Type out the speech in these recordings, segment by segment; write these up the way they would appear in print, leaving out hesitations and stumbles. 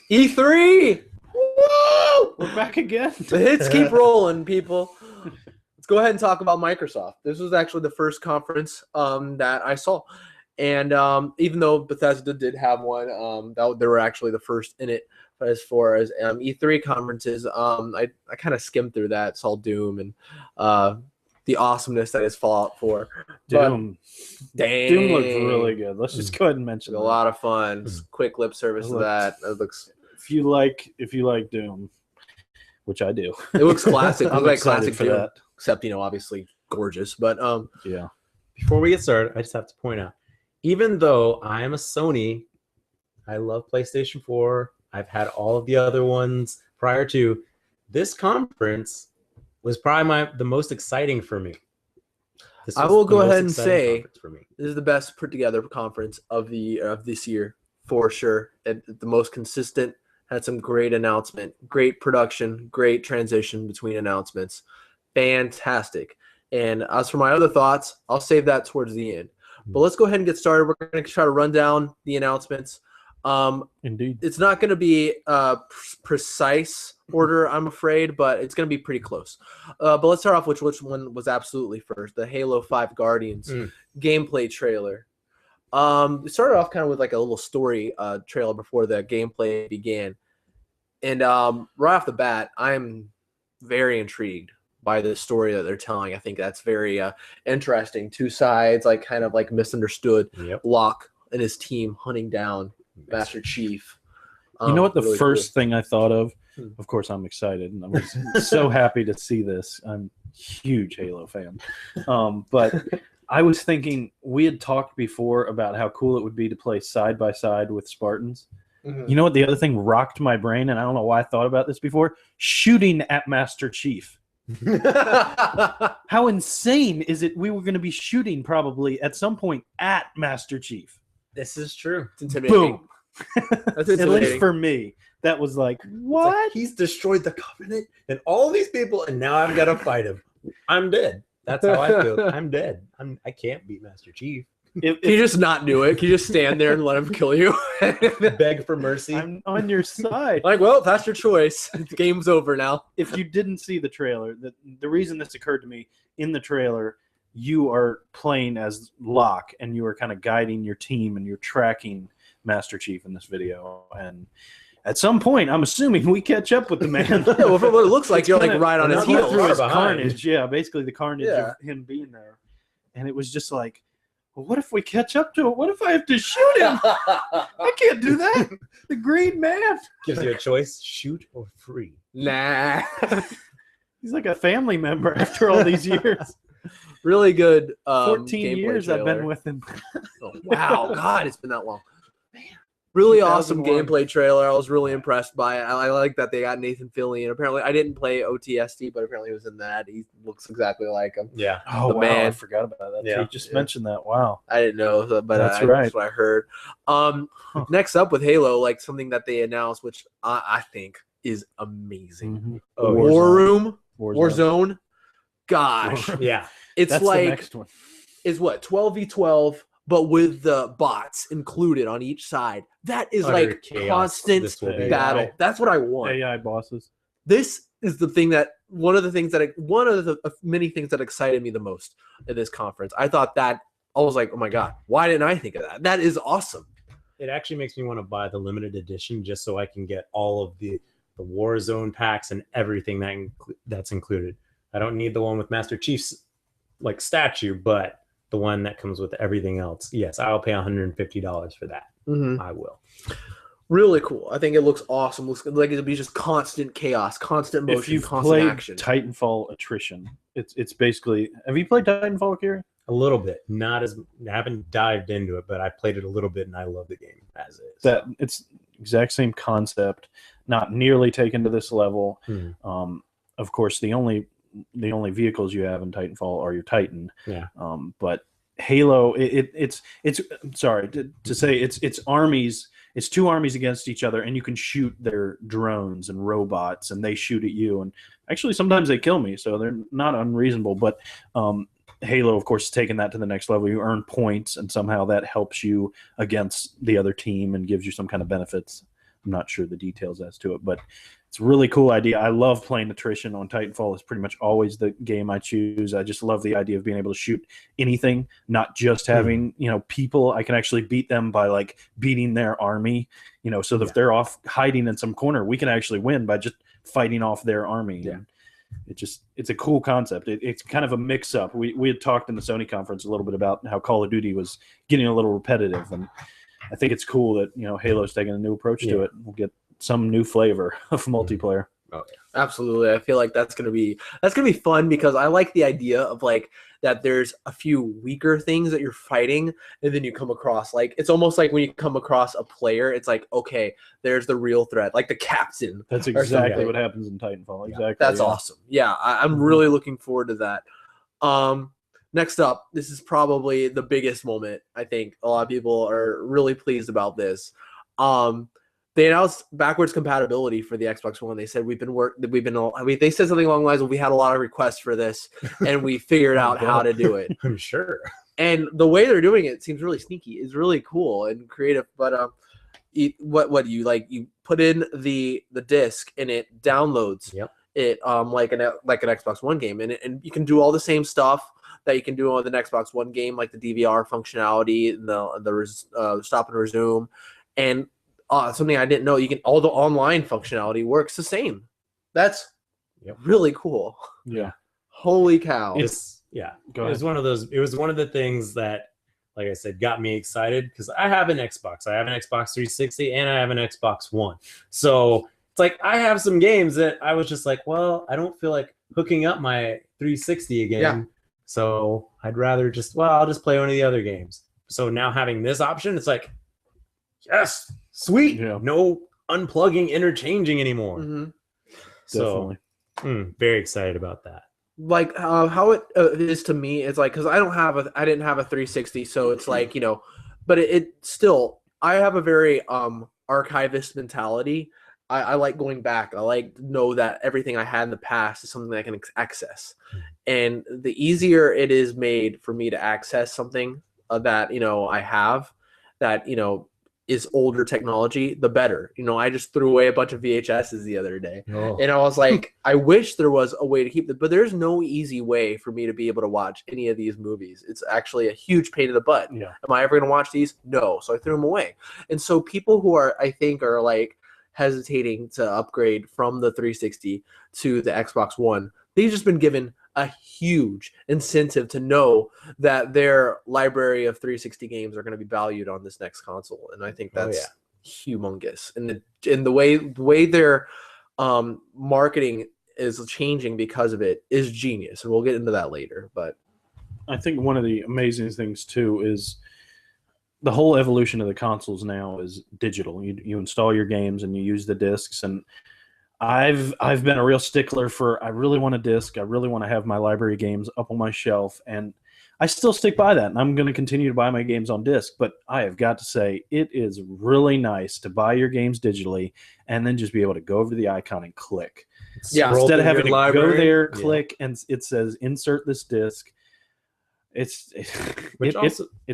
E3. Woo! We're back again. The hits keep rolling, people. Let's go ahead and talk about Microsoft. This was actually the first conference that I saw. And even though Bethesda did have one, they were actually the first in it. But as far as E3 conferences, I kind of skimmed through that, saw Doom and the awesomeness that is Fallout 4. Doom. Dang. Doom looked really good. Let's just go ahead and mention a lot of fun. Quick lip service to that. It looks. If you like Doom, which I do, it looks classic. It looks like classic for Doom, that. except obviously gorgeous. But yeah. Before we get started, I just have to point out, even though I am a Sony, I love PlayStation 4. I've had all of the other ones prior to this conference. Was probably the most exciting for me. I will go ahead and say this is the best put together conference of this year for sure. The most consistent, had some great announcement, great production, great transition between announcements. Fantastic. And as for my other thoughts, I'll save that towards the end. But let's go ahead and get started. We're going to try to run down the announcements. Indeed. It's not going to be precise order, I'm afraid, but it's going to be pretty close. But let's start off with which one was absolutely first. The Halo 5 Guardians gameplay trailer. It started off kind of with like a little story trailer before the gameplay began. And right off the bat, I'm very intrigued by the story that they're telling. I think that's very interesting. Two sides, like kind of like misunderstood. Yep. Locke and his team hunting down Master Chief. You know what the really first thing I thought of? Of course, I'm excited, and I was so happy to see this. I'm a huge Halo fan. But I was thinking, we had talked before about how cool it would be to play side by side with Spartans. Mm-hmm. You know what? The other thing rocked my brain, and I don't know why I thought about this before, shooting at Master Chief. How insane is it? We were going to be shooting probably at some point at Master Chief. This is true. It's intimidating. Boom. That's intimidating. At least for me, that was like, what? Like, he's destroyed the Covenant and all these people, and now I've got to fight him. I'm dead. That's how I feel. I'm dead. I can't beat Master Chief. Can you just not do it? Can you just stand there and let him kill you? Beg for mercy. I'm on your side. Like, well, that's your choice. The game's over now. If you didn't see the trailer, the reason this occurred to me, in the trailer, you are playing as Locke, and you are kind of guiding your team, and you're tracking Master Chief in this video. And at some point, I'm assuming we catch up with the man. Yeah, well, from what it looks like, you're like right on his heels. Through his carnage, yeah, basically the carnage of him being there. And it was just like, well, what if we catch up to it? What if I have to shoot him? I can't do that. The Green Man gives you a choice: shoot or free. Nah. He's like a family member after all these years. Really good. 14 years trailer. I've been with him. Oh, wow, God, it's been that long. Man. Really awesome gameplay trailer. I was really impressed by it. I like that they got Nathan Fillion. Apparently, I didn't play OTSD, but apparently he was in that. He looks exactly like him. Yeah. Oh, wow. Man. I forgot about that. Yeah. You just mentioned that. Wow. I didn't know, but that's right. That's what I heard. Next up with Halo, like something that they announced, which I think is amazing. Mm-hmm. Warzone. Gosh. Yeah. It's that's like, the next one. Is what, 12v12, but with the bots included on each side. That is like constant battle. AI. That's what I want. AI bosses. This is the thing that one of the many things that excited me the most at this conference. I thought that I was like, oh my God, why didn't I think of that? That is awesome. It actually makes me want to buy the limited edition just so I can get all of the Warzone packs and everything that's included. I don't need the one with Master Chief's like statue, but the one that comes with everything else. Yes, I'll pay $150 for that. Mm-hmm. I will. Really cool. I think it looks awesome. Looks like it'll be just constant chaos, constant motion, if you've constant played action. Titanfall Attrition, it's basically. Have you played Titanfall, Kieran? A little bit. I haven't dived into it, but I played it a little bit and I love the game as is. That it's exact same concept, not nearly taken to this level. Of course, the only vehicles you have in Titanfall are your Titan. Yeah. But Halo, it's sorry to say it's armies. It's two armies against each other, and you can shoot their drones and robots, and they shoot at you. And actually, sometimes they kill me, so they're not unreasonable. But Halo, of course, is taking that to the next level. You earn points, and somehow that helps you against the other team and gives you some kind of benefits. I'm not sure the details as to it, but it's a really cool idea. I love playing attrition on Titanfall. It's pretty much always the game I choose. I just love the idea of being able to shoot anything, not just having, people. I can actually beat them by like beating their army, so that if they're off hiding in some corner, we can actually win by just fighting off their army. Yeah. It's a cool concept. It's kind of a mix up. We had talked in the Sony conference a little bit about how Call of Duty was getting a little repetitive, and I think it's cool that Halo's taking a new approach to it. We'll get some new flavor of multiplayer. Oh, yeah. Absolutely. I feel like that's gonna be fun because I like the idea of like that there's a few weaker things that you're fighting, and then you come across like it's almost like when you come across a player, it's like, okay, there's the real threat, like the captain. That's exactly what happens in Titanfall. Exactly. That's awesome. Yeah, I'm really looking forward to that. Next up, this is probably the biggest moment. I think a lot of people are really pleased about this. They announced backwards compatibility for the Xbox One. They said they said something along the lines of we had a lot of requests for this and we figured out how to do it. I'm sure. And the way they're doing it seems really sneaky. It's really cool and creative. But what do you like? You put in the disc and it downloads it like an Xbox One game, and you can do all the same stuff that you can do on the Xbox One game, like the DVR functionality, the stop and resume, and something I didn't know. All the online functionality works the same. That's really cool. Yeah. Holy cow. It was one of those. It was one of the things that, like I said, got me excited because I have an Xbox. I have an Xbox 360 and I have an Xbox One. So it's like I have some games that I was just like, well, I don't feel like hooking up my 360 again. Yeah. So I'd rather I'll just play one of the other games. So now having this option, it's like, yes, sweet. Yeah. No unplugging, interchanging anymore. Mm-hmm. So very excited about that. Like how it is to me, it's like, because I didn't have a 360, so it's like, but it still, I have a very archivist mentality. I like going back. I like to know that everything I had in the past is something that I can access. And the easier it is made for me to access something that, I have that, is older technology, the better. I just threw away a bunch of VHSs the other day. And I was like, I wish there was a way to keep it, but there's no easy way for me to be able to watch any of these movies. It's actually a huge pain in the butt. Yeah. Am I ever going to watch these? No. So I threw them away. And so people who are like hesitating to upgrade from the 360 to the Xbox One, they've just been given a huge incentive to know that their library of 360 games are going to be valued on this next console, and I think that's humongous. And the way their marketing is changing because of it is genius, and we'll get into that later. But I think one of the amazing things too is the whole evolution of the consoles now is digital. You install your games and you use the discs, and I've been a real stickler for I really want a disc. I really want to have my library games up on my shelf, and I still stick by that. And I'm going to continue to buy my games on disc, but I have got to say it is really nice to buy your games digitally and then just be able to go over to the icon and click. Yeah, instead of having to go there, click, and it says insert this disc. It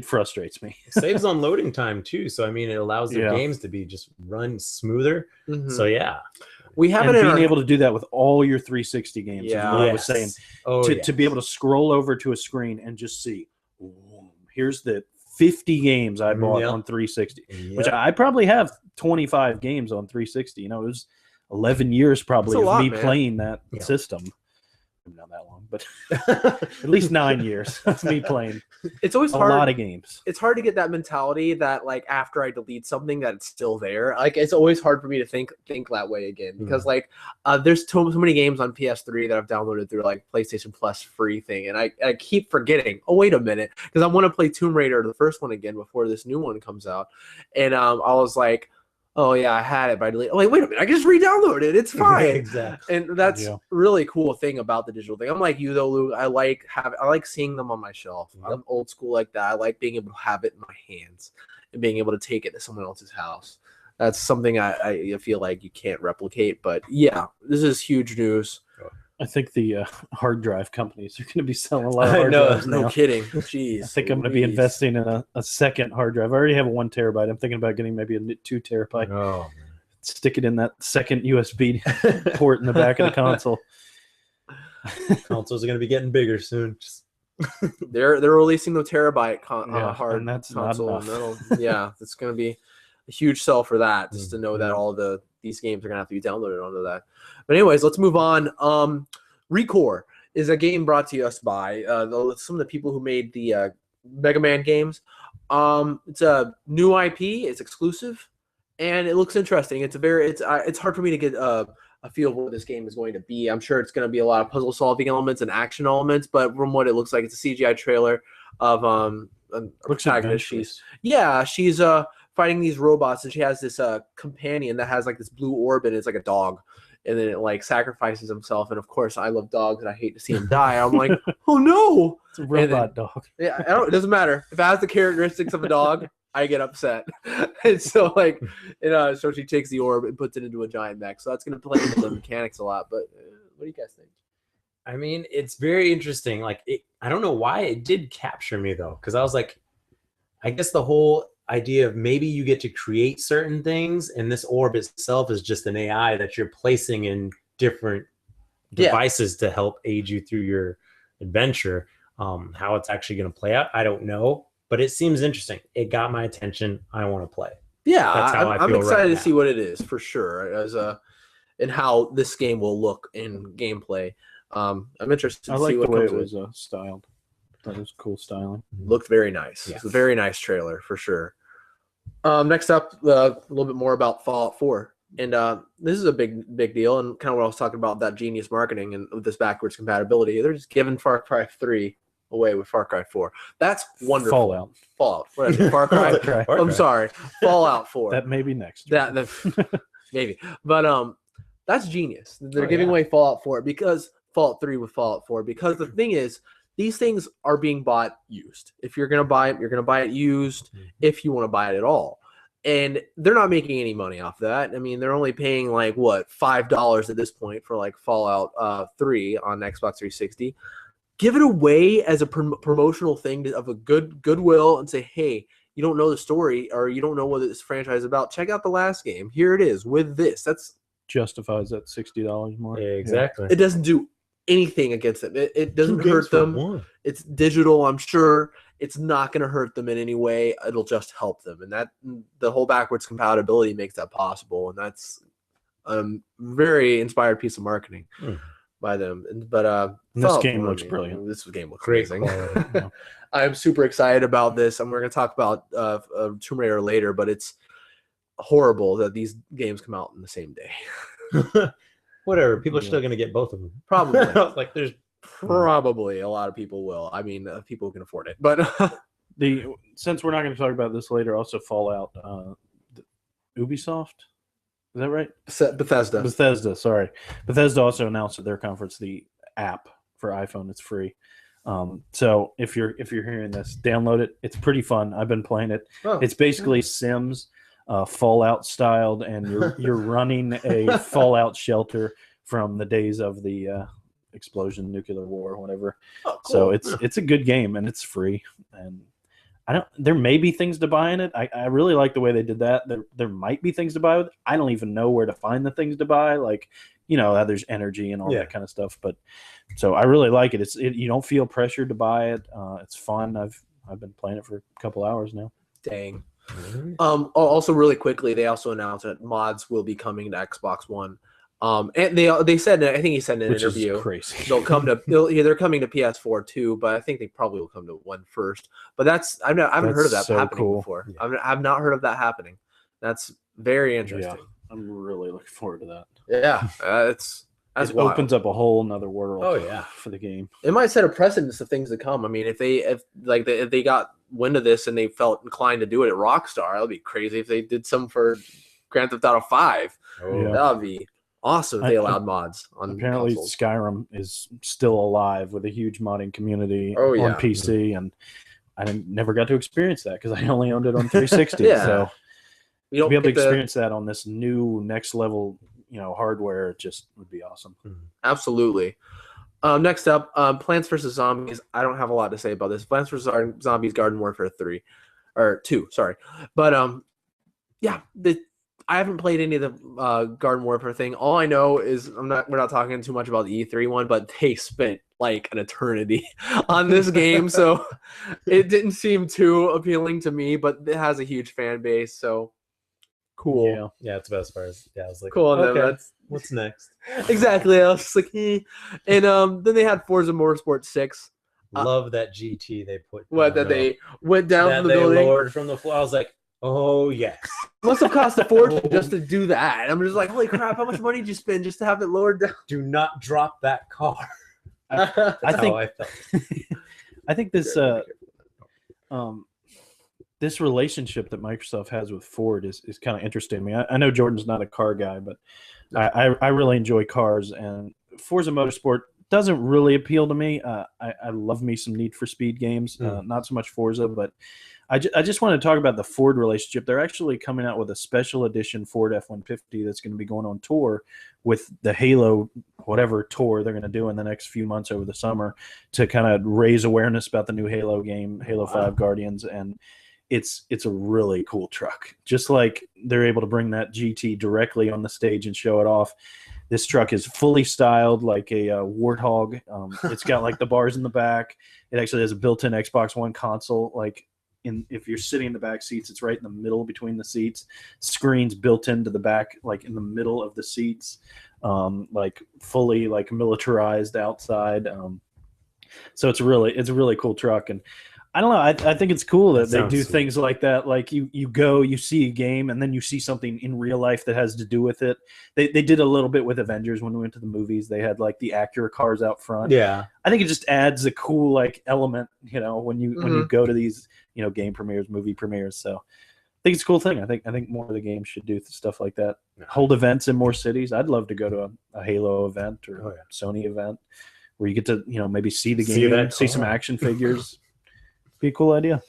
frustrates me. It saves on loading time too. So I mean, it allows the games to be just run smoother. Mm-hmm. So we have being able to do that with all your 360 games. Yeah, I was saying to be able to scroll over to a screen and just see, here's the 50 games I bought on 360, which I probably have 25 games on 360. It was 11 years probably of me playing that system. Not that long, but at least 9 years of me playing. It's always hard. A lot of games. It's hard to get that mentality that like after I delete something that it's still there. Like it's always hard for me to think that way again because like there's so many games on PS3 that I've downloaded through like PlayStation Plus free thing, and I keep forgetting. Oh wait a minute, because I want to play Tomb Raider, the first one again before this new one comes out, and I was like, oh yeah, I had it, but I deleted. Oh, wait a minute, I can just re-download it. It's fine. Exactly. And that's really cool thing about the digital thing. I'm like you though, Luke. I like seeing them on my shelf. Yep. I'm old school like that. I like being able to have it in my hands and being able to take it to someone else's house. That's something I feel like you can't replicate. But yeah, this is huge news. I think the hard drive companies are going to be selling a lot of hard drives now. No kidding. Jeez. I think I'm going to be investing in a second hard drive. I already have a 1 terabyte. I'm thinking about getting maybe a 2 terabyte. Oh, man. stick it in that second USB port in the back of the console. Consoles are going to be getting bigger soon. They're releasing the terabyte hard and that's console, not and enough. it's going to be a huge sell for that. Just to know that Yeah. all these games are going to have to be downloaded onto that. But anyways, let's move on. Recore is a game brought to us by some of the people who made the Mega Man games. It's a new IP. It's exclusive, and it looks interesting. It's hard for me to get a feel of what this game is going to be. I'm sure it's going to be a lot of puzzle solving elements and action elements, but from what it looks like, it's a CGI trailer of a protagonist. She's fighting these robots, and she has this companion that has like this blue orb, and it's like a dog, and then it like sacrifices himself. And of course, I love dogs, and I hate to see him die. I'm like, oh no, It's a robot dog. Yeah, it doesn't matter if it has the characteristics of a dog. I get upset. And so so she takes the orb and puts it into a giant mech. So that's going to play into the mechanics a lot. But what do you guys think? I mean, it's very interesting. Like, I don't know why it did capture me though, because I was like, I guess the whole idea of maybe you get to create certain things, and this orb itself is just an AI that you're placing in different devices to help aid you through your adventure. How it's actually going to play out, I don't know. But it seems interesting. It got my attention. I want to play. Yeah, That's how I'm feel excited right to see what it is for sure, and how this game will look in gameplay. I'm interested to see what the way comes it with was styled. That was cool styling. Looked very nice. Yeah. It's a very nice trailer for sure. Next up, a little bit more about Fallout 4. And this is a big deal, and kind of what I was talking about, that genius marketing and with this backwards compatibility. They're just giving Far Cry 3 away with Far Cry 4. That's wonderful. Fallout. What is it? Far Cry? I'm sorry. Fallout 4. That may be next. That maybe. But that's genius. They're giving away Fallout 4 because Fallout 3 with Fallout 4, because the thing is, these things are being bought used. If you're going to buy it, you're going to buy it used if you want to buy it at all. And they're not making any money off that. I mean, they're only paying like what, $5 at this point for like Fallout 3 on Xbox 360. Give it away as a promotional thing of a goodwill and say, hey, you don't know the story or you don't know what this franchise is about. Check out the last game. Here it is with this. That's justifies that $60 more. Yeah, exactly. It doesn't do anything against them. It doesn't hurt them. It's digital, I'm sure. It's not going to hurt them in any way. It'll just help them. And that the whole backwards compatibility makes that possible. And that's a very inspired piece of marketing by them. But this game looks brilliant. This game looks great. amazing. I'm super excited about this. And we're going to talk about Tomb Raider later, but it's horrible that these games come out on the same day. Whatever. People are still going to get both of them. Probably. Like there's probably a lot of people will. I mean, people can afford it. But since we're not going to talk about this later, also Fallout, Ubisoft. Is that right? Bethesda. Sorry. Bethesda also announced at their conference the app for iPhone. It's free. So if you're hearing this, download it. It's pretty fun. I've been playing it. Oh. It's basically Sims, Fallout styled, and you're running a Fallout shelter from the days of the explosion, nuclear war, or whatever. Oh, cool. So it's a good game and it's free. And there may be things to buy in it. I really like the way they did that. There might be things to buy with it. I don't even know where to find the things to buy. Like, there's energy and all that kind of stuff. But so I really like it. You don't feel pressured to buy it. It's fun. I've been playing it for a couple hours now. Dang. Also, really quickly, they also announced that mods will be coming to Xbox One. And they said, I think he said in an interview, is crazy. they're coming to PS4 too, but I think they probably will come to one first. But I haven't heard of that happening before. Yeah. I've not heard of that happening. That's very interesting. Yeah, I'm really looking forward to that. Yeah, it opens up a whole nother world. Oh yeah, for the game. It might set a precedence of things to come. I mean, if they got wind of this and they felt inclined to do it at Rockstar, that'd be crazy. If they did some for Grand Theft Auto 5, that would be awesome if they allowed mods on apparently consoles. Skyrim is still alive with a huge modding community on PC, and I never got to experience that because I only owned it on 360. So you don't to be able to experience that on this new next level, hardware, it just would be awesome. Absolutely. Next up, Plants vs. Zombies. I don't have a lot to say about this. Plants vs. Zombies Garden Warfare 2, sorry. But I haven't played any of the Garden Warfare thing. All I know is we're not talking too much about the E3 one, but they spent like an eternity on this game, so it didn't seem too appealing to me. But it has a huge fan base, so cool. Yeah, it's about as far as I was like, Cool. And okay, then that's what's next? exactly. I was just like, eh. And then they had Forza Motorsport 6. Love that GT they put. What that they went down that from the they building. lowered from the floor. I was like, oh yes. Must have cost a fortune just to do that. I'm just like, holy crap! How much money did you spend just to have it lowered down? Do not drop that car. I think how I felt. I think this this relationship that Microsoft has with Ford is kind of interesting to me. I know Jordan's not a car guy, but I really enjoy cars, and Forza Motorsport doesn't really appeal to me. I love me some Need for Speed games, not so much Forza, but I just want to talk about the Ford relationship. They're actually coming out with a special edition Ford F-150 that's going to be going on tour with the Halo, whatever tour they're going to do in the next few months over the summer to kind of raise awareness about the new Halo game, Halo 5 Guardians, and it's a really cool truck. Just like they're able to bring that GT directly on the stage and show it off. This truck is fully styled like a Warthog. It's got like the bars in the back. It actually has a built-in Xbox One console. Like if you're sitting in the back seats, it's right in the middle between the seats. Screens built into the back, like in the middle of the seats, like fully like militarized outside. So it's a really cool truck, and I don't know. I think it's cool that they do things like that. Like you go, you see a game, and then you see something in real life that has to do with it. They did a little bit with Avengers when we went to the movies. They had like the Acura cars out front. Yeah, I think it just adds a cool like element, when you go to these game premieres, movie premieres. So I think it's a cool thing. I think more of the games should do stuff like that. Hold events in more cities. I'd love to go to a Halo event or a Sony event where you get to maybe see the game, see some action figures. Be a cool idea.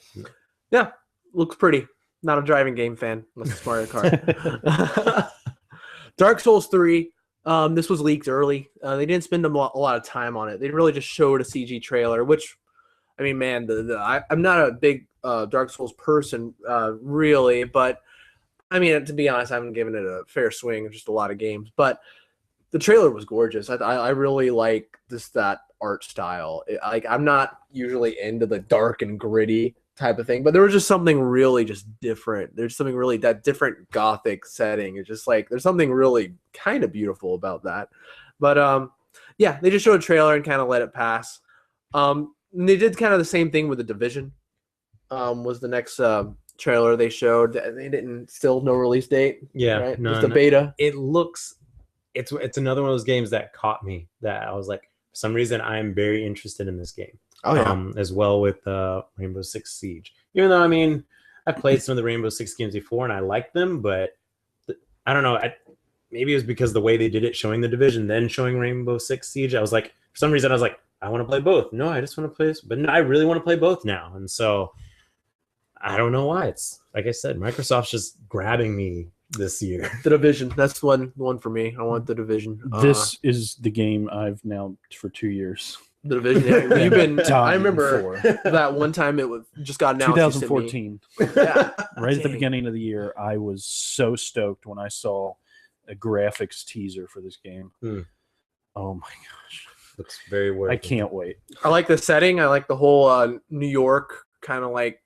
Yeah, looks pretty. Not a driving game fan unless it's Mario Kart. Dark Souls 3. This was leaked early. They didn't spend a lot of time on it. They really just showed a CG trailer, which, I mean, man, I'm not a big Dark Souls person, really, but I mean, to be honest, I haven't given it a fair swing. Just a lot of games, but the trailer was gorgeous. I really like that art style. I'm not usually into the dark and gritty type of thing, but there was just something really just different. There's something really that different gothic setting. It's just like there's something really kind of beautiful about that. But yeah, they just showed a trailer and kind of let it pass. And they did kind of the same thing with The Division. Was the next trailer they showed. They didn't no release date. Yeah, right? Just a beta. It looks. It's another one of those games that caught me. That I was like, for some reason, I am very interested in this game. Oh yeah. As well with Rainbow Six Siege. Even though, I mean, I've played some of the Rainbow Six games before and I liked them, but I don't know. Maybe it was because the way they did it, showing The Division, then showing Rainbow Six Siege. I was like, for some reason, I was like, I want to play both. No, I just want to play this, but no, I really want to play both now. And so I don't know why. It's like I said, Microsoft's just grabbing me this year. The Division. That's one for me. I want The Division. This is the game I've now for 2 years. The Division. Yeah, you've been. I remember that one time it was just got announced. 2014. Yeah, right at the beginning of the year, I was so stoked when I saw a graphics teaser for this game. Oh my gosh, looks very worth. I can't wait. I like the setting. I like the whole New York kind of like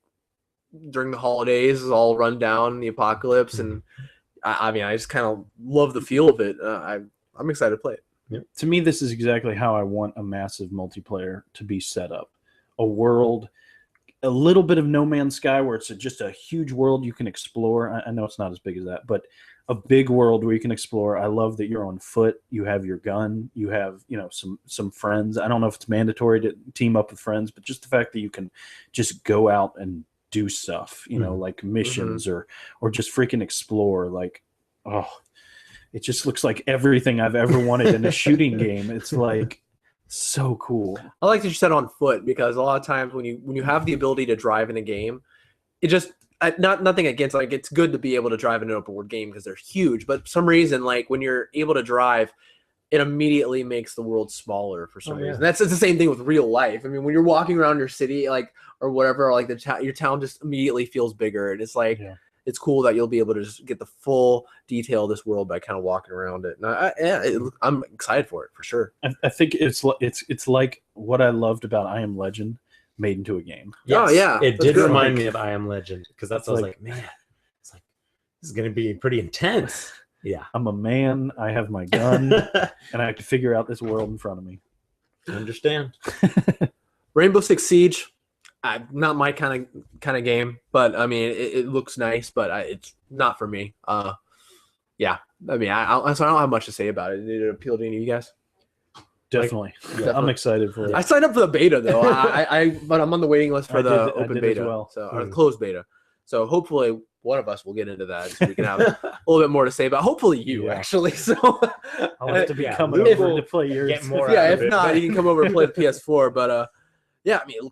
during the holidays is all run down, the apocalypse, and I mean, I just kind of love the feel of it. I'm excited to play it. Yep. To me, this is exactly how I want a massive multiplayer to be set up. A world, a little bit of No Man's Sky where it's just a huge world you can explore. I know it's not as big as that, but a big world where you can explore. I love that you're on foot. You have your gun. You have, some friends. I don't know if it's mandatory to team up with friends, but just the fact that you can just go out and do stuff, like missions or just freaking explore. Like, it just looks like everything I've ever wanted in a shooting game. It's like so cool. I like that you said on foot because a lot of times when you have the ability to drive in a game, it just nothing against, like, it's good to be able to drive in an open world game because they're huge. But for some reason, like when you're able to drive, it immediately makes the world smaller for some reason. It's the same thing with real life. I mean, when you're walking around your city, like or whatever, like your town just immediately feels bigger, and it's like it's cool that you'll be able to just get the full detail of this world by kind of walking around it. And I'm excited for it for sure. I think it's like what I loved about I Am Legend made into a game. Yes, Oh, yeah. it That's did good. remind me of I Am Legend because that's what I was like, man, it's like this is gonna be pretty intense. Yeah, I'm a man. I have my gun, and I have to figure out this world in front of me. I understand. Rainbow Six Siege, not my kind of game, but I mean it looks nice, but it's not for me. Yeah, I mean I don't have much to say about it. Did it appeal to any of you guys? Definitely. Definitely. I'm excited for it. I signed up for the beta though. But I'm on the waiting list for the open beta, as well. or the closed beta. So hopefully one of us will get into that, so we can have a little bit more to say about. Hopefully you actually. So I'll have to be coming over to play yours. Get more yeah, out if of it. not, you can come over and play the PS4. But yeah, I mean it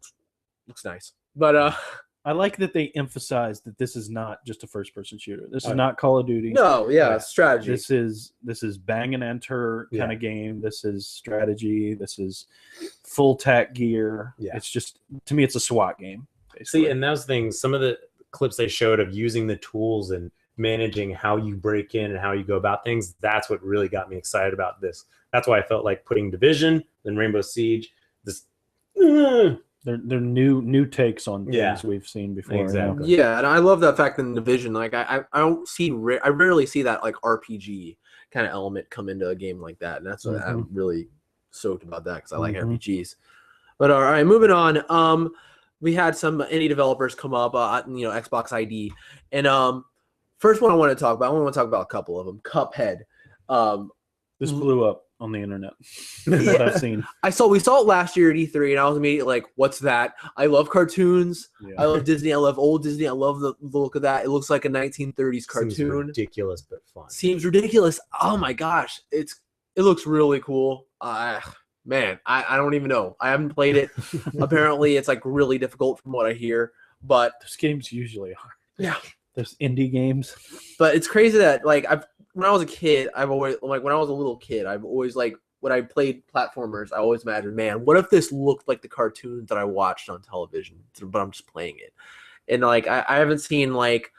looks nice. But I like that they emphasize that this is not just a first-person shooter. This is not Call of Duty. no, yeah, strategy. This is bang and enter kind of game. This is strategy. This is full tack gear. Yeah. It's just, to me, it's a SWAT game. Basically. See, and those things, some of the clips they showed of using the tools and managing how you break in and how you go about things, that's what really got me excited about this. That's why I felt like putting Division, then Rainbow Siege, this. They're new takes on things we've seen before. Exactly. Yeah, and I love that fact in Division. Like I don't see I rarely see that like RPG kind of element come into a game like that, and that's what I'm really stoked about that because I like RPGs. But all right, moving on. We had some indie developers come up, Xbox ID, and first one I want to talk about. I want to talk about a couple of them. Cuphead. This blew up on the internet. What I've seen. We saw it last year at E3, and I was immediately like, "What's that?" I love cartoons. Yeah. I love Disney. I love old Disney. I love the look of that. It looks like a 1930s cartoon. Seems ridiculous but fun. Seems ridiculous. Oh my gosh, it looks really cool. Man, I don't even know. I haven't played it. Apparently, it's like really difficult from what I hear. But those games usually are. Yeah, there's indie games. But it's crazy that like when I was a kid, when I was a little kid, I've always like when I played platformers, I always imagined, man, what if this looked like the cartoons that I watched on television, but I'm just playing it. And like I haven't seen like,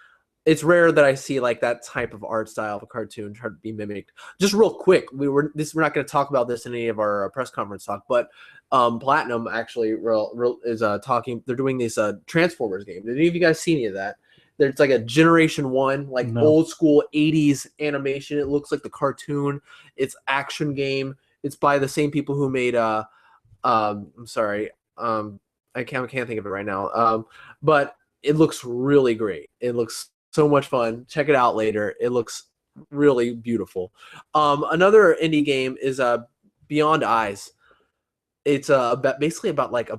it's rare that I see like that type of art style of a cartoon try to be mimicked. Just real quick, we're not going to talk about this in any of our press conference talk, but Platinum actually is talking. They're doing this Transformers game. Did any of you guys see any of that? There's like a Generation 1, like old school 80s animation. It looks like the cartoon. It's action game. It's by the same people who made I'm sorry. I can't think of it right now. But it looks really great. It looks so much fun. Check it out later. It looks really beautiful. Another indie game is Beyond Eyes. It's basically about like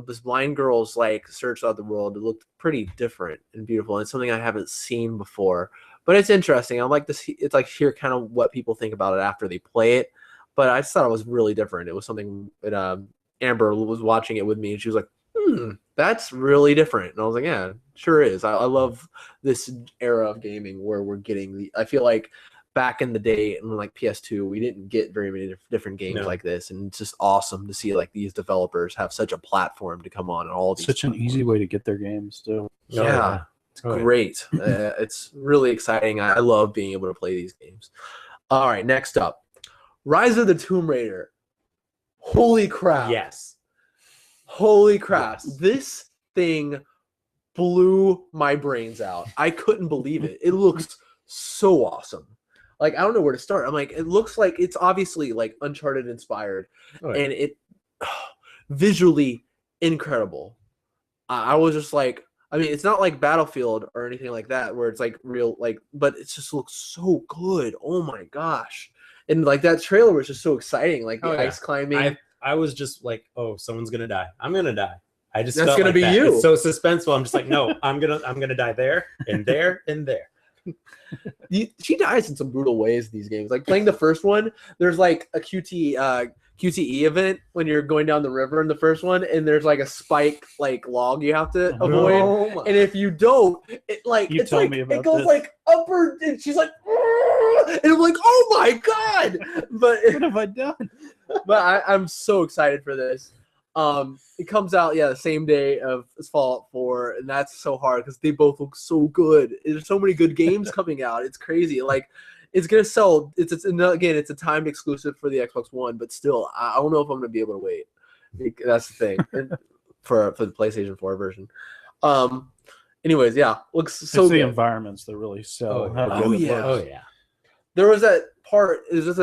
this blind girl's like search out the world. It looked pretty different and beautiful, and it's something I haven't seen before. But it's interesting. I like this. It's like hear kind of what people think about it after they play it. But I just thought it was really different. It was something that Amber was watching it with me, and she was like, that's really different. And I was like, yeah, sure is. I love this era of gaming where we're getting I feel like back in the day in like PS2, we didn't get very many different games like this. And it's just awesome to see like these developers have such a platform to come on and all these. Such an easy way to get their games too. Yeah. It's great. It's really exciting. I love being able to play these games. All right, next up. Rise of the Tomb Raider. Holy crap. Yes. Holy crap. Yes. This thing blew my brains out. I couldn't believe it. It looks so awesome. Like, I don't know where to start. I'm like, it looks like it's obviously like Uncharted inspired. And it visually incredible. I was just like, I mean, it's not like Battlefield or anything like that where it's like real, like, but it just looks so good. Oh my gosh. And like that trailer was just so exciting. Like the ice climbing. I was just like, oh, someone's going to die. I'm going to die. I just That's felt gonna like be that. you. It's so suspenseful. I'm just like, no, I'm gonna die there and there and there. She dies in some brutal ways in these games. Like playing the first one, there's like a QTE event when you're going down the river in the first one, and there's like a spike like log you have to avoid. And if you don't, it like you it's told like me about it goes this. like upward, and she's like, and I'm like, oh my god! But what have I done? But I'm so excited for this. It comes out the same day as Fallout 4, and that's so hard because they both look so good. There's so many good games coming out. It's crazy. Like, it's gonna sell. It's a timed exclusive for the Xbox One, but still, I don't know if I'm gonna be able to wait. That's the thing for the PlayStation 4 version. Anyways, looks so it's good. the environments that really sell. Oh, yeah. Oh yeah. There was that part. Is just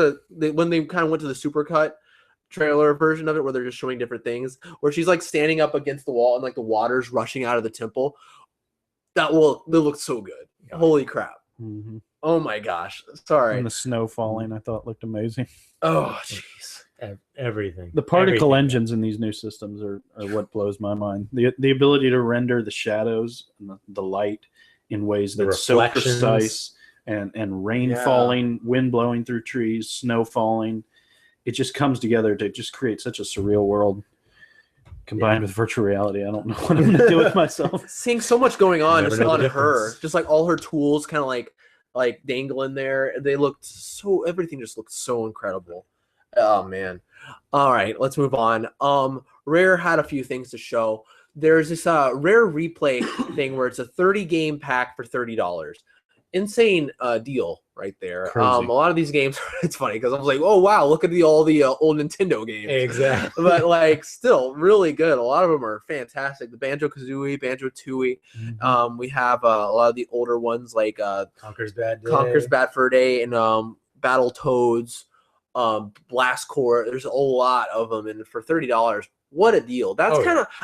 when they kind of went to the supercut trailer version of it, where they're just showing different things, where she's like standing up against the wall and like the water's rushing out of the temple. That looked so good. Holy crap! Mm-hmm. Oh my gosh! Sorry. And the snow falling, I thought looked amazing. Oh jeez. Everything. The particle engines in these new systems are what blows my mind. The ability to render the shadows and the light in ways that's so precise, and rain falling, wind blowing through trees, snow falling. It just comes together to just create such a surreal world combined with virtual reality. I don't know what I'm going to do with myself. Seeing so much going on just on her. difference. Just like all her tools kind of like dangling there. Everything just looked so incredible. Oh man. All right, let's move on. Rare had a few things to show. There's this Rare Replay thing where it's a 30 game pack for $30. Insane deal right there. Crazy. A lot of these games, it's funny because I was like, oh wow, look at all the old Nintendo games. Exactly. But like still really good. A lot of them are fantastic. The Banjo-Kazooie, Banjo-Tooie. Mm-hmm. We have a lot of the older ones like Conker's Bad Fur Day and Battletoads, Blast Corps. There's a lot of them, and for $30, what a deal! That's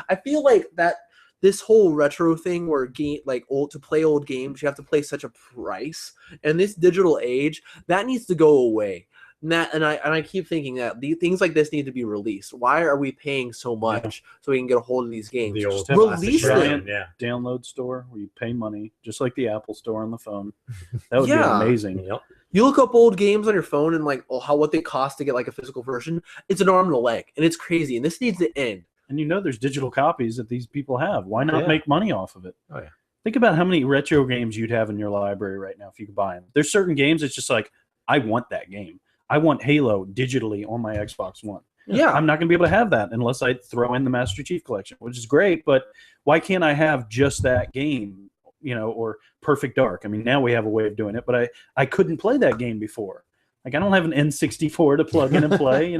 I feel like that this whole retro thing where to play old games, you have to play such a price, and this digital age that needs to go away. And I keep thinking that things like this need to be released. Why are we paying so much so we can get a hold of these games? The old release them. Download store where you pay money, just like the Apple Store on the phone. That would be amazing. Yep. You look up old games on your phone and like what they cost to get like a physical version. It's an arm and a leg, and it's crazy. And this needs to end. And there's digital copies that these people have. Why not make money off of it? Oh yeah. Think about how many retro games you'd have in your library right now if you could buy them. There's certain games it's just like, I want that game. I want Halo digitally on my Xbox One. Yeah. I'm not going to be able to have that unless I throw in the Master Chief Collection, which is great, but why can't I have just that game, or Perfect Dark? I mean, now we have a way of doing it, but I couldn't play that game before. Like, I don't have an N64 to plug in and play,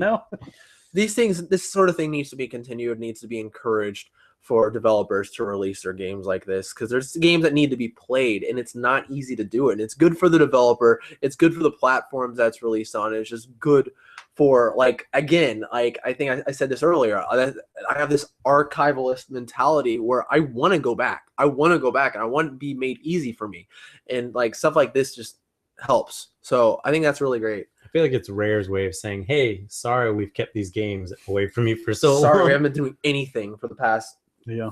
This sort of thing needs to be continued, needs to be encouraged for developers to release their games like this, because there's games that need to be played, and it's not easy to do it. And it's good for the developer. It's good for the platforms that's released on. It's just good for, I think I said this earlier. I have this archivalist mentality where I want to go back. And I want it to be made easy for me. And stuff like this just helps. So I think that's really great. I feel like it's Rare's way of saying, hey, sorry we've kept these games away from you for so long. Sorry, we haven't been doing anything for the past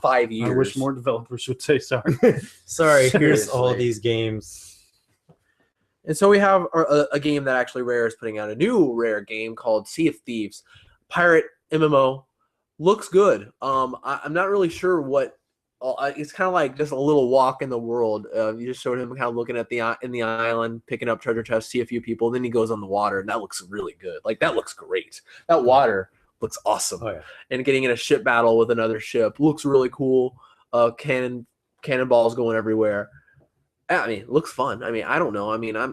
5 years. I wish more developers would say sorry. Sorry, here's all these games. And so we have a game that actually Rare is putting out, a new Rare game called Sea of Thieves. Pirate MMO. Looks good. I'm not really sure what. It's kind of like just a little walk in the world. You just showed him kind of looking at in the island, picking up treasure chests, see a few people, then he goes on the water, and that looks really good. That looks great. That water looks awesome. Oh, yeah. And getting in a ship battle with another ship looks really cool. Cannonballs going everywhere. I mean, it looks fun. I mean, I don't know. I mean, I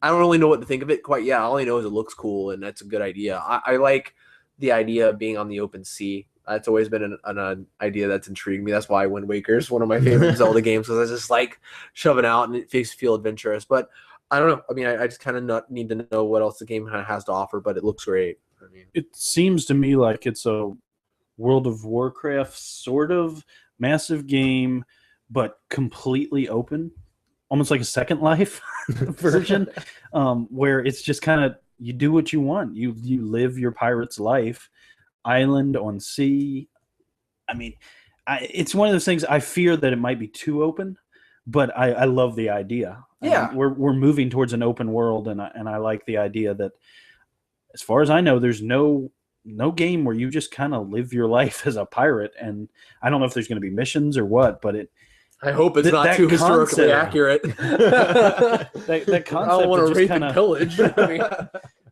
don't really know what to think of it quite yet. All I know is it looks cool, and that's a good idea. I like the idea of being on the open sea. That's always been an idea that's intrigued me. That's why Wind Waker is one of my favorite Zelda games, because I just like shoving out and it makes you feel adventurous. But I don't know. I mean, I just kind of need to know what else the game kind of has to offer, but it looks great. I mean, it seems to me like it's a World of Warcraft sort of massive game, but completely open, almost like a Second Life version, where it's just kind of, you do what you want. You live your pirate's life. Island on sea. I mean, it's one of those things. I fear that it might be too open, but I love the idea. Yeah, we're moving towards an open world, and I like the idea that, as far as I know, there's no game where you just kind of live your life as a pirate. And I don't know if there's going to be missions or what, but I hope it's not too historically accurate. that concept, I don't want to rape and kinda, pillage. I mean,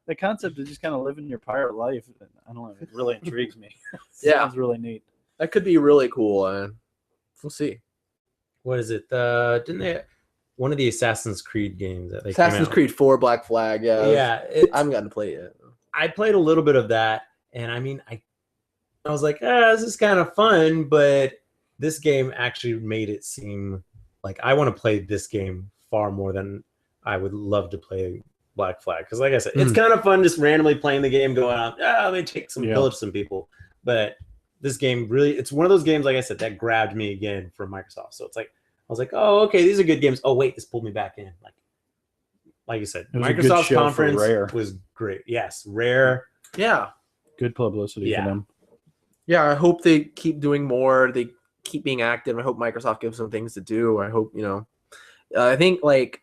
the concept of just kind of living your pirate life, I don't know, it really intrigues me. Yeah. Sounds really neat. That could be really cool. We'll see. What is it? Didn't they? One of the Assassin's Creed games that they Assassin's came out. Creed 4 Black Flag. Yeah. Yeah, I haven't gotten to play it yet. I played a little bit of that, and I mean, I was like, this is kind of fun, but this game actually made it seem like I want to play this game far more than I would love to play Black Flag. Because, like I said, it's kind of fun just randomly playing the game, going out, they take some pillage some people, but this game really, it's one of those games, like I said, that grabbed me again from Microsoft. So it's like, I was like, oh, okay, these are good games. Oh, wait, this pulled me back in. Like you said, Microsoft's conference was great. Yes, Rare. Yeah. Good publicity for them. Yeah, I hope they keep doing more. They keep being active. I hope Microsoft gives them things to do. I hope, I think like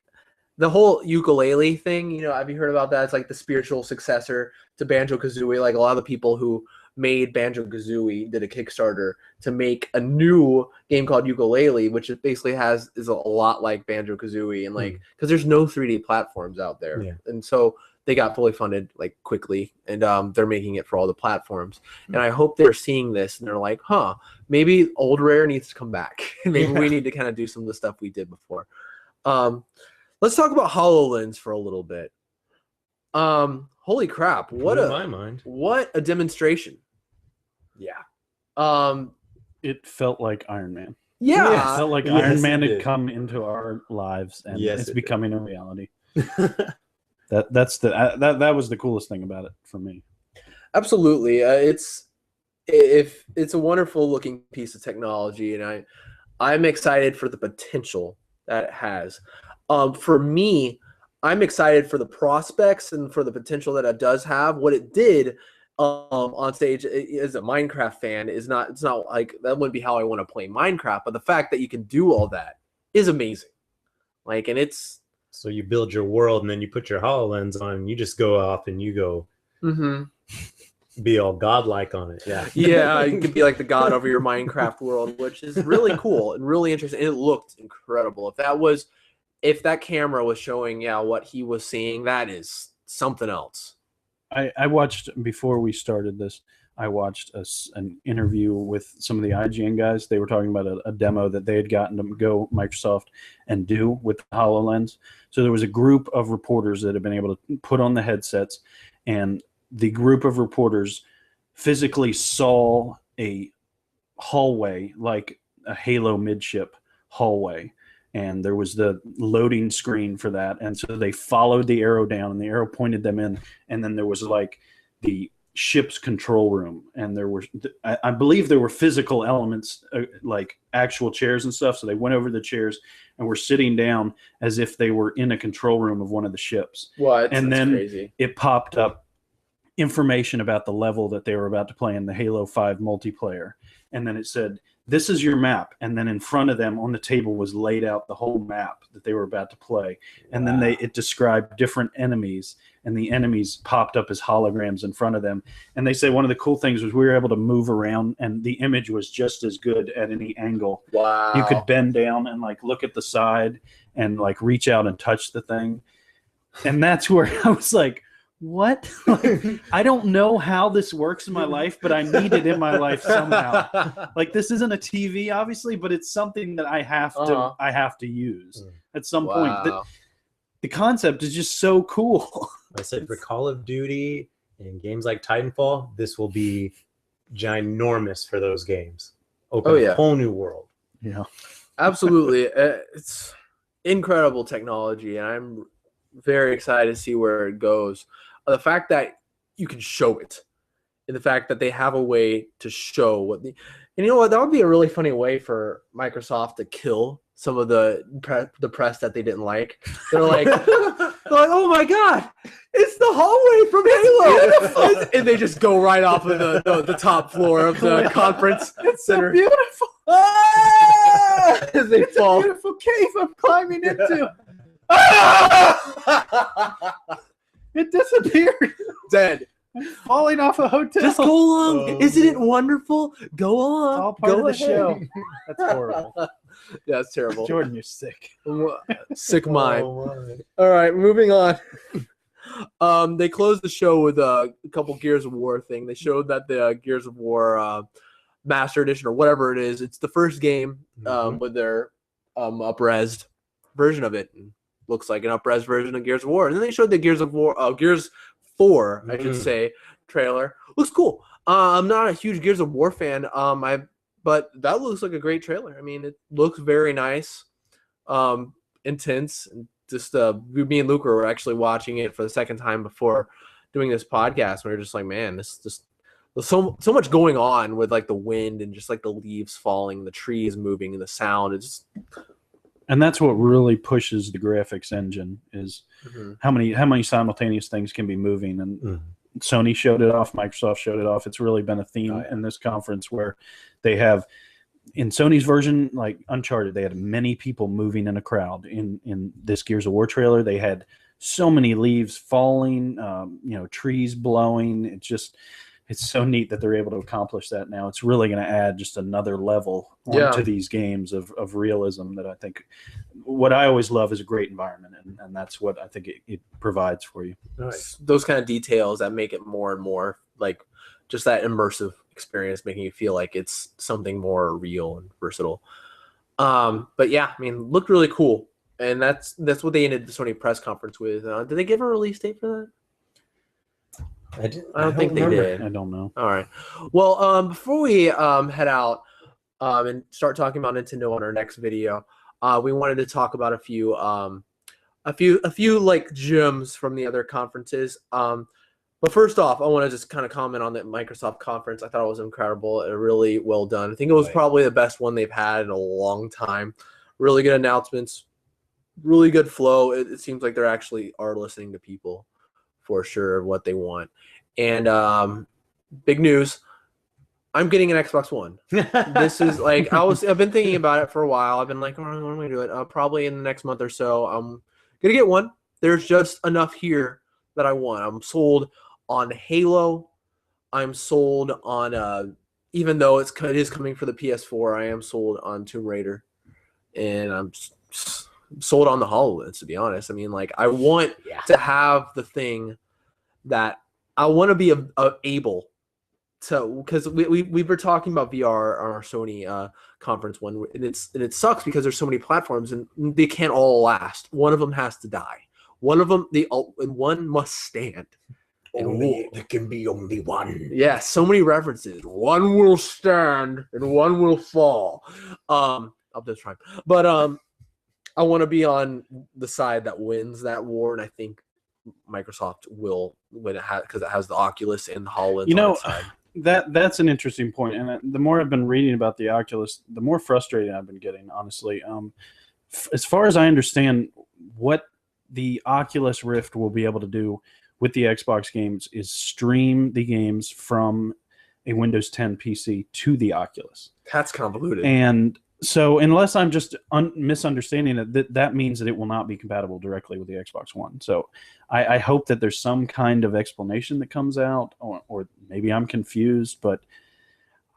the whole ukulele thing, have you heard about that? It's like the spiritual successor to Banjo-Kazooie. Like a lot of the people who made Banjo-Kazooie did a Kickstarter to make a new game called Ukulele, which it basically is a lot like Banjo-Kazooie, and like because there's no 3D platforms out there, and so they got fully funded like quickly, and they're making it for all the platforms. And I hope they're seeing this and they're like, maybe old Rare needs to come back. Maybe we need to kind of do some of the stuff we did before. Let's talk about HoloLens for a little bit. Holy crap! What a demonstration! Yeah. It felt like Iron Man. Yeah, it felt like Iron Man had come into our lives, and it's becoming a reality. That was the coolest thing about it for me. Absolutely, it's a wonderful looking piece of technology, and I'm excited for the potential that it has. For me, I'm excited for the prospects and for the potential that it does have. What it did on stage as a Minecraft fan it's not like that wouldn't be how I want to play Minecraft, but the fact that you can do all that is amazing. Like, and it's so you build your world and then you put your HoloLens on and you just go off and you go be all godlike on it. Yeah, you could be like the god over your Minecraft world, which is really cool and really interesting. And it looked incredible. If that camera was showing what he was seeing, that is something else. I watched, before we started this, I watched an interview with some of the IGN guys. They were talking about a demo that they had gotten to go Microsoft and do with the HoloLens. So there was a group of reporters that had been able to put on the headsets, and the group of reporters physically saw a hallway, like a Halo midship hallway. And there was the loading screen for that. And so they followed the arrow down, and the arrow pointed them in. And then there was like the ship's control room. And there were, I believe there were physical elements, like actual chairs and stuff. So they went over the chairs and were sitting down as if they were in a control room of one of the ships. What? And then crazy. It popped up information about the level that they were about to play in the Halo 5 multiplayer. And then it said, this is your map. And then in front of them on the table was laid out the whole map that they were about to play. And then it described different enemies, and the enemies popped up as holograms in front of them. And they say one of the cool things was we were able to move around, and the image was just as good at any angle. Wow. You could bend down and like look at the side and like reach out and touch the thing. And that's where I was like, what? Like, I don't know how this works in my life, but I need it in my life somehow. Like, this isn't a TV, obviously, but it's something that I have to use at some point. The concept is just so cool. I said for Call of Duty and games like Titanfall, this will be ginormous for those games. Open a whole new world. Yeah, absolutely. It's incredible technology, and I'm very excited to see where it goes. The fact that you can show it, and the fact that they have a way to show what and you know what, that would be a really funny way for Microsoft to kill some of the press that they didn't like. They're like, oh my god, it's the hallway from Halo, and they just go right off of the top floor of the conference center. So beautiful. As they fall. It's a beautiful cave I'm climbing into. It disappeared. Dead. I'm falling off a hotel. Just go along. Isn't it wonderful? Go along. It's all part of the show. That's horrible. Yeah, it's terrible. Jordan, you're sick. Sick mind. All right, moving on. They closed the show with a couple Gears of War thing. They showed that the Gears of War Master Edition or whatever it is, it's the first game with their up-resed version of it. Looks like an up-res version of Gears of War. And then they showed the Gears 4, I should say, trailer. Looks cool. I'm not a huge Gears of War fan. But that looks like a great trailer. I mean, it looks very nice, intense. And just me and Luke were actually watching it for the second time before doing this podcast. We were just like, man, this just there's so much going on with like the wind and just like the leaves falling, the trees moving, and the sound. It's and that's what really pushes the graphics engine is how many simultaneous things can be moving. And Sony showed it off, Microsoft showed it off. It's really been a theme in this conference where they have, in Sony's version, like Uncharted, they had many people moving in a crowd. In this Gears of War trailer, they had so many leaves falling, trees blowing. It's so neat that they're able to accomplish that now. It's really going to add just another level onto these games of realism that I think what I always love is a great environment, and that's what I think it provides for you. Nice. Those kind of details that make it more and more like just that immersive experience, making you feel like it's something more real and versatile. But yeah, I mean, looked really cool. And that's what they ended the Sony press conference with. Did they give a release date for that? I don't think they did. I don't know. All right. Well, before we head out and start talking about Nintendo on our next video, we wanted to talk about a few like gems from the other conferences. But first off, I want to just kind of comment on the Microsoft conference. I thought it was incredible and really well done. I think it was probably the best one they've had in a long time. Really good announcements, really good flow. It seems like they actually are listening to people for sure what they want. And big news, I'm getting an Xbox One. This is like I've been thinking about it for a while. I've been like, oh, when am I going to do it? Probably in the next month or so. I'm gonna get one. There's just enough here that I want. I'm sold on Halo. I'm sold on even though it is coming for the PS4, I am sold on Tomb Raider, and I'm sold on the HoloLens, to be honest. I mean, like, I want to have the thing that I want to be able to, because we were talking about VR on our Sony conference one, and it sucks because there's so many platforms and they can't all last. One of them has to die. One of them, and one must stand. There can be only one. Yeah, so many references. One will stand and one will fall. I'll just try, but I want to be on the side that wins that war, and I think Microsoft will when it has, because it has the Oculus and the HoloLens on its side. That's an interesting point, and the more I've been reading about the Oculus, the more frustrated I've been getting, honestly. As far as I understand, what the Oculus Rift will be able to do with the Xbox games is stream the games from a Windows 10 PC to the Oculus. That's convoluted. And so unless I'm just misunderstanding it, that means that it will not be compatible directly with the Xbox One. So I hope that there's some kind of explanation that comes out, or maybe I'm confused, but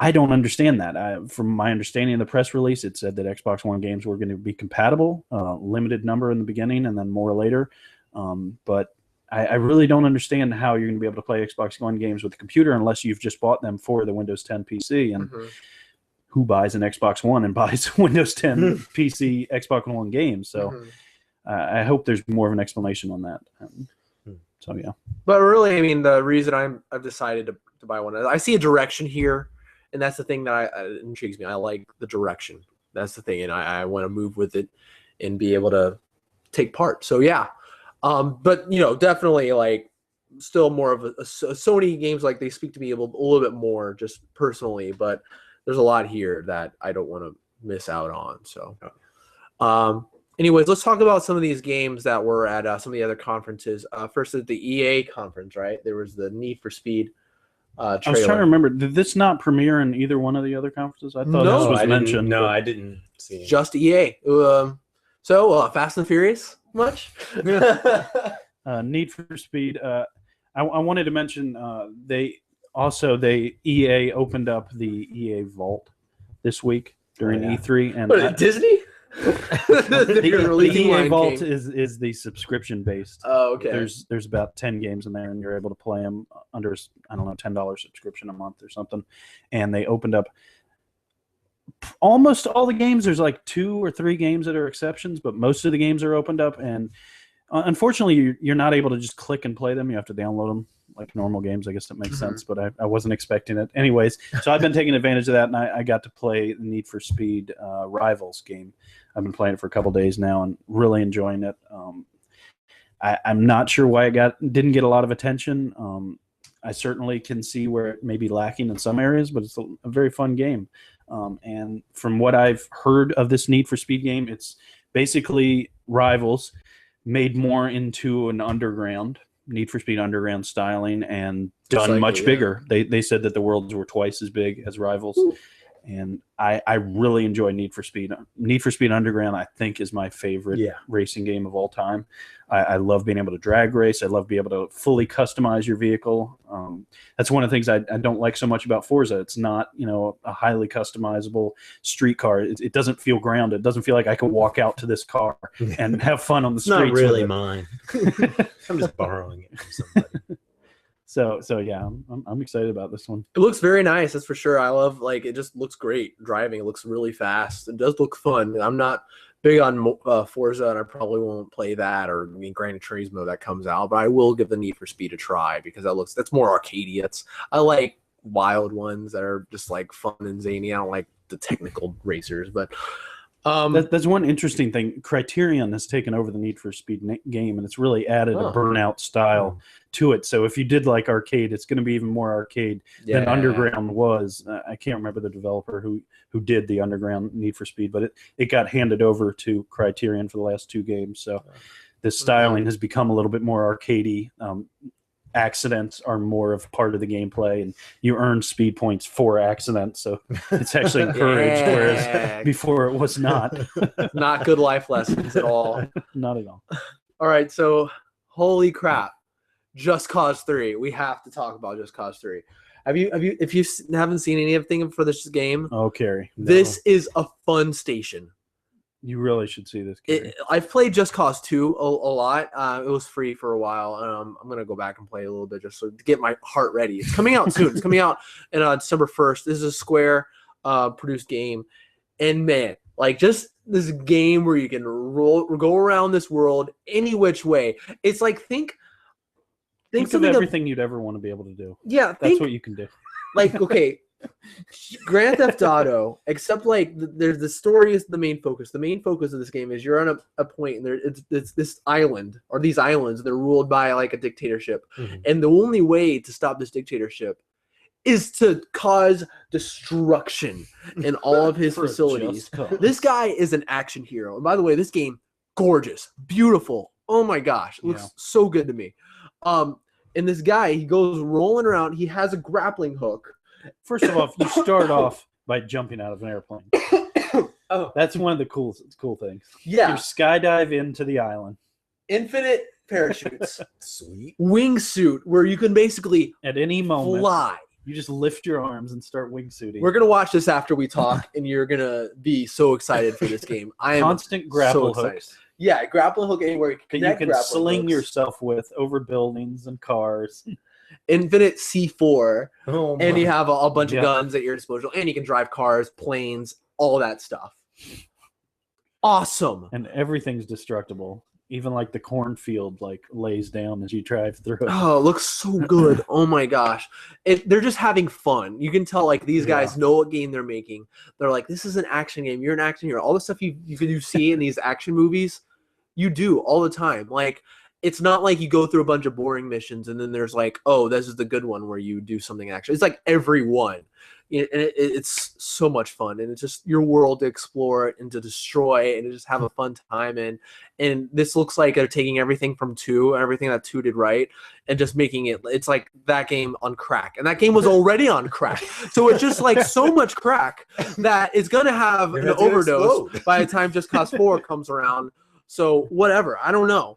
I don't understand that. From my understanding of the press release, it said that Xbox One games were going to be compatible, limited number in the beginning and then more later. But I really don't understand how you're going to be able to play Xbox One games with the computer unless you've just bought them for the Windows 10 PC. And who buys an Xbox One and buys Windows 10 PC Xbox One games? So I hope there's more of an explanation on that. So, yeah. But really, I mean, the reason I've decided to buy one, I see a direction here, and that's the thing that intrigues me. I like the direction. That's the thing, and I want to move with it and be able to take part. So, yeah. But, definitely, like, still more of a Sony games, like, they speak to me a little bit more just personally, but there's a lot here that I don't want to miss out on. So, anyways, let's talk about some of these games that were at some of the other conferences. First is the EA conference, right? There was the Need for Speed trailer. I was trying to remember. Did this not premiere in either one of the other conferences? I thought this was mentioned. No, I didn't see it. Just EA. So, Fast and Furious much? Need for Speed. I wanted to mention EA opened up the EA Vault this week during E3, and Disney? The EA Vault is the subscription based. Oh, okay. There's about 10 games in there, and you're able to play them under, I don't know, $10 subscription a month or something. And they opened up almost all the games. There's like 2 or 3 games that are exceptions, but most of the games are opened up. And unfortunately, you're not able to just click and play them. You have to download them like normal games. I guess that makes sense, but I wasn't expecting it. Anyways, so I've been taking advantage of that, and I got to play the Need for Speed Rivals game. I've been playing it for a couple days now and really enjoying it. I'm not sure why it didn't get a lot of attention. I certainly can see where it may be lacking in some areas, but it's a very fun game. And from what I've heard of this Need for Speed game, it's basically Rivals made more into an underground, Need for Speed Underground styling, and done much bigger. They said that the worlds were twice as big as Rivals. Ooh. And I really enjoy Need for Speed. Need for Speed Underground, I think, is my favorite racing game of all time. I love being able to drag race. I love being able to fully customize your vehicle. That's one of the things I don't like so much about Forza. It's not, a highly customizable street car. It doesn't feel grounded. It doesn't feel like I can walk out to this car and have fun on the streets. It's not really mine. I'm just borrowing it from somebody. So yeah, I'm excited about this one. It looks very nice, that's for sure. I love, it just looks great driving. It looks really fast. It does look fun. I'm not big on Forza, and I probably won't play that or Gran Turismo that comes out, but I will give the Need for Speed a try because that's more arcadey. I like wild ones that are just like fun and zany. I don't like the technical racers, but that's one interesting thing. Criterion has taken over the Need for Speed game, and it's really added a Burnout style to it. So if you did like arcade, it's going to be even more arcade than Underground was. I can't remember the developer who did the Underground Need for Speed, but it got handed over to Criterion for the last 2 games. So the styling has become a little bit more arcadey. Accidents are more of part of the gameplay, and you earn speed points for accidents, so it's actually encouraged, whereas before it was not. Not good life lessons at all. Not at all. All right, so holy crap, Just Cause 3. We have to talk about Just Cause 3. If you haven't seen anything for this game, Carrie, this is a fun station. You really should see this game. I've played Just Cause 2 a lot. It was free for a while. I'm going to go back and play a little bit just to get my heart ready. It's coming out soon. It's coming out on December 1st. This is a Square produced game. And man, just this game where you can go around this world any which way. It's like, think of everything you'd ever want to be able to do. Yeah. That's what you can do. Okay. Grand Theft Auto, except there's the story is the main focus. The main focus of this game is you're on a point, and it's this island or these islands. They're ruled by a dictatorship, and the only way to stop this dictatorship is to cause destruction in all of his facilities. This guy is an action hero, and by the way, this game gorgeous, beautiful. Oh my gosh, it looks so good to me. And this guy, he goes rolling around. He has a grappling hook. First of all, you start off by jumping out of an airplane. That's one of the cool things. Yeah. You skydive into the island. Infinite parachutes. Sweet. Wingsuit, where you can basically at any moment fly. You just lift your arms and start wingsuiting. We're gonna watch this after we talk, and you're gonna be so excited for this game. I am constant grapple hooks. Yeah, grapple hook anywhere you can sling yourself with over buildings and cars. Infinite C4, and you have a bunch of guns at your disposal, and you can drive cars, planes, all that stuff. Awesome. And everything's destructible. Even the cornfield lays down as you drive through it. Oh, it looks so good. Oh my gosh. They're just having fun. You can tell these guys know what game they're making. They're like, this is an action game. You're an action hero. All the stuff you see in these action movies, you do all the time. It's not like you go through a bunch of boring missions and then there's this is the good one where you do something actually. It's every one. And it's so much fun. And it's just your world to explore and to destroy and to just have a fun time in. And this looks like they're taking everything from 2, everything that 2 did right, and just making it's like that game on crack. And that game was already on crack. So it's just so much crack that it's going to have an overdose by the time Just Cause 4 comes around. So whatever. I don't know.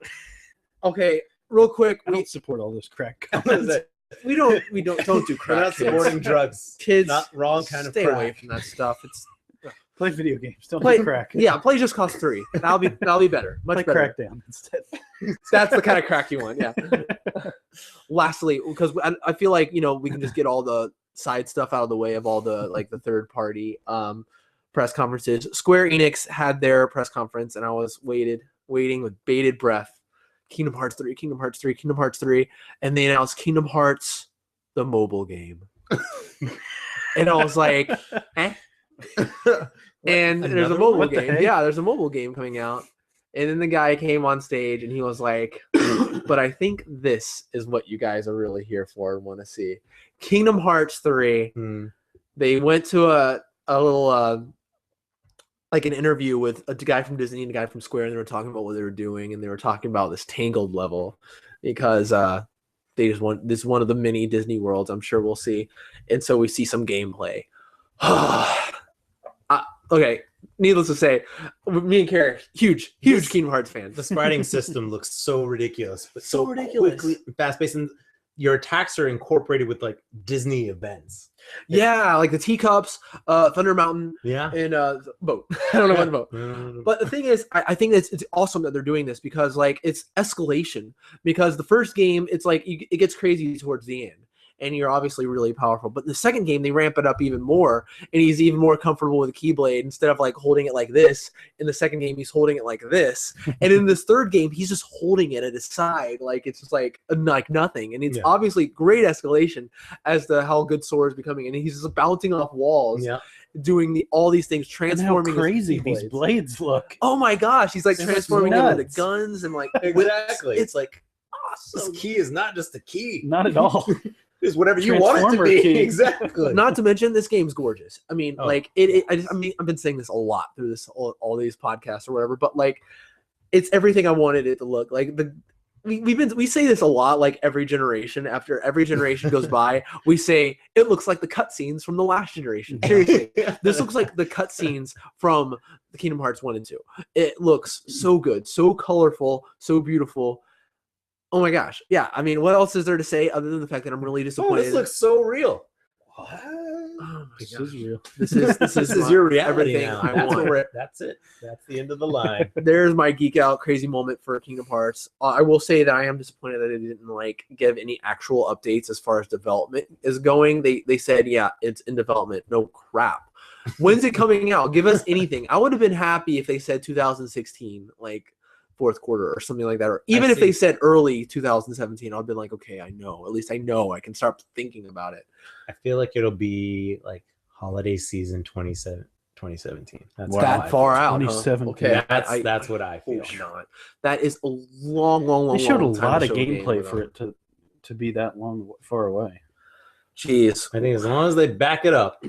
Okay, real quick. I don't support all this crack. We don't do crack. We're not supporting drugs. Kids, not wrong kind of stay crack. away from that stuff. Play video games. Don't Play do crack. Yeah, play Just Cause 3. That'll be better. Much Play better. Crackdown instead. That's the kind of crack you want. Yeah. Lastly, because I feel like we can just get all the side stuff out of the way of all the the third party press conferences. Square Enix had their press conference, and I was waiting with bated breath. Kingdom Hearts 3, Kingdom Hearts 3, Kingdom Hearts 3, and they announced Kingdom Hearts, the mobile game. And I was like, eh? And there's a mobile game. Yeah, there's a mobile game coming out. And then the guy came on stage and he was like, but I think this is what you guys are really here for and want to see. Kingdom Hearts 3. They went to a little an interview with a guy from Disney and a guy from Square, and they were talking about what they were doing, and they were talking about this Tangled level because they just want this is one of the many Disney worlds. I'm sure we'll see. And so we see some gameplay. Okay, needless to say, me and Carrie, huge Kingdom Hearts fans. The spriting system looks so ridiculous, but so ridiculous, fast-paced, and your attacks are incorporated with Disney events. Yeah, like the teacups, Thunder Mountain, and boat. I don't know what boat. But the thing is, I think it's awesome that they're doing this because it's escalation. Because the first game, it's it gets crazy towards the end. And you're obviously really powerful. But in the second game, they ramp it up even more, and he's even more comfortable with the Keyblade. Instead of holding it like this, in the second game, he's holding it like this. And in this third game, he's just holding it at his side, it's just like nothing. And it's obviously great escalation as to how good Sora is becoming. And he's just bouncing off walls, doing all these things, transforming. And how crazy these blades look! Oh my gosh, he's transforming them into guns and exactly. It's awesome. This key is not just a key. Not at all. Is whatever you want it to be. Key. Exactly. Not to mention, this game's gorgeous. I mean, I've been saying this a lot through all these podcasts or whatever, but it's everything I wanted it to look like. We say this a lot, every generation. After every generation goes by, we say it looks like the cutscenes from the last generation. Seriously, this looks like the cutscenes from the Kingdom Hearts 1 and 2. It looks so good, so colorful, so beautiful. Oh my gosh. Yeah. I mean, what else is there to say other than the fact that I'm really disappointed? This looks so real. What? Oh my this gosh. is real. This is your reality everything now. I want. That's it. That's the end of the line. There's my geek out crazy moment for Kingdom Hearts. I will say that I am disappointed that they didn't give any actual updates as far as development is going. They said, yeah, it's in development. No crap. When's it coming out? Give us anything. I would have been happy if they said 2016, fourth quarter or something like that, or even if they said early 2017, I'd been okay, I know, at least I know I can start thinking about it. I feel like it'll be holiday season 2017. That's that far out. 2017. Okay, that's what I feel. Not. That is a long. They showed a lot of gameplay gameplay for it to be that far away. Jeez, I think as long as they back it up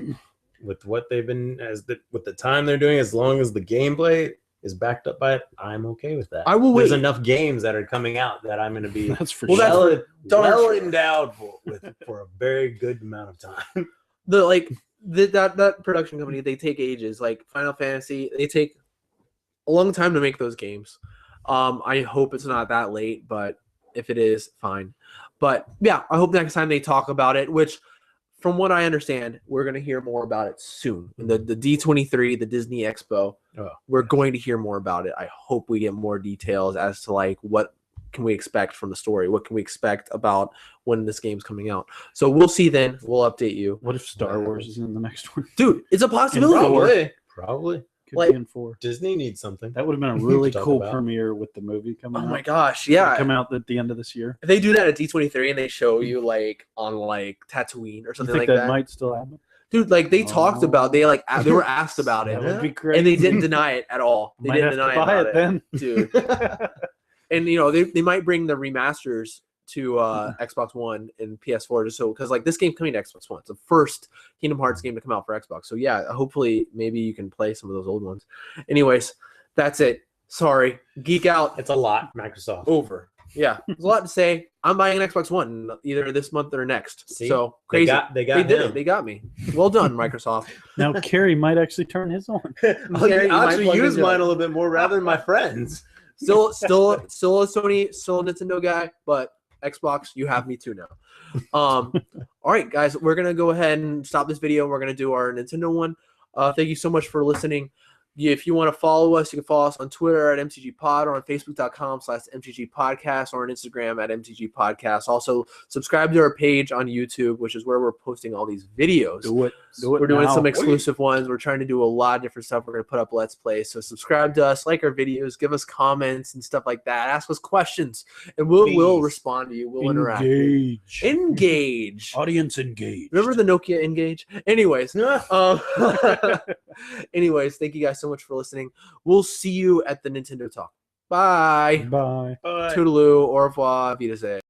with what they've been with the time they're doing, as long as the gameplay is backed up by it, I'm okay with that. I will wait. There's enough games that are coming out that I'm going to be that's for sure. well endowed for a very good amount of time. That production company, they take ages. Final Fantasy, they take a long time to make those games. I hope it's not that late, but if it is, fine. But yeah, I hope next time they talk about it, which from what I understand, we're going to hear more about it soon. In the D23, the Disney Expo, we're going to hear more about it. I hope we get more details as to what can we expect from the story? What can we expect about when this game's coming out? So we'll see then.'ll update you. What if Star Wars is in the next one? Dude, it's a possibility. Probably. Could be in 4. Disney needs something. That would have been a really cool premiere with the movie coming out. Oh my gosh, yeah. Come out at the end of this year. If they do that at D23 and they show you on Tatooine or something you think that might still happen? Dude, they talked about they were asked about it. That would be great. And they didn't deny it at all. They didn't deny it then. Dude. And they might bring the remasters to Xbox One and PS4 just so because this game's coming to Xbox One. It's the first Kingdom Hearts game to come out for Xbox. So yeah, hopefully maybe you can play some of those old ones. Anyways, that's it. Sorry, geek out. It's a lot. Microsoft over. Yeah, there's a lot to say. I'm buying an Xbox One either this month or next. See? So crazy. They did it. They got me. Well done, Microsoft. Now Carrie might actually turn his on. I'll actually use mine a little bit more rather than my friends. Still a Sony, still a Nintendo guy, but Xbox, you have me too now. All right, guys, we're gonna go ahead and stop this video. We're gonna do our Nintendo one. Thank you so much for listening. If you want to follow us, you can follow us on Twitter at MTGPod or on Facebook.com/MTGPodcast or on Instagram at MTGPodcast. Also, subscribe to our page on YouTube, which is where we're posting all these videos. Do it We're doing now. some exclusive ones. We're trying to do a lot of different stuff. We're going to put up Let's Plays. So subscribe to us, like our videos, give us comments and stuff like that. Ask us questions, and we'll respond to you. We'll interact. Engage. Audience engage. Remember the Nokia Engage? Anyways, anyways, thank you guys so much for listening. We'll see you at the Nintendo Talk. Bye. Bye. Bye. Toodaloo. Au revoir. Wiedersehen.